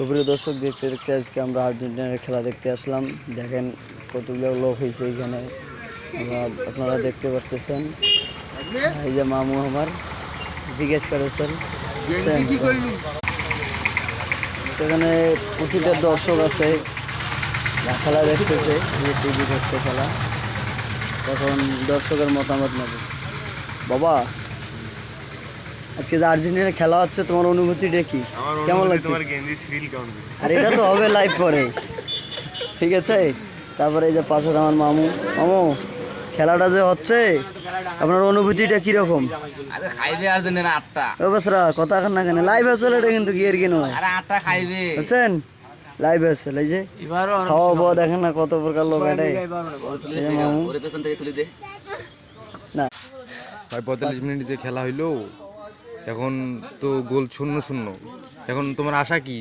সুপ্রিয় দর্শক, দেখতে দেখতে আজকে আমরা আর্জেন্টিনার খেলা দেখতে আসলাম। দেখেন কতগুলো লোক হয়েছে এখানে, আপনারা দেখতে পারতেছেন। এই যে মামু আমার জিজ্ঞেস করেছেন, সেখানে প্রতিটা দর্শক আছে, খেলা দেখতেছে, টিভি দেখছে খেলা। তখন দর্শকের মতামত নেবে। বাবা, আজকে যে আর্জেন্টিনার খেলা হচ্ছে, তোমার অনুভূতিটা কি, কেমন লাগছে? আর এটা তো হবে লাইভ পরে, ঠিক আছে? তারপরে এই যে পাশে আমার মামু। মামু, খেলাটা যে হচ্ছে, আপনার অনুভূতিটা কিরকম? খাইবে আর্জেন্টিনা 8টা। ও বাসরা কথা এখন না কেন, লাইভ আসলে এটা কিন্তু কি আর কি নয়। আরে 8টা খাইবে, বুঝছেন? লাইভ আসলে এই যে খাওয়া বাওয়া দেখেন না, কত প্রকার লোক এটা। মামু না প্রায় 45 মিনিট যে খেলা হইলো, এখন তো গোল 0-0। এখন তোমার আশা কি?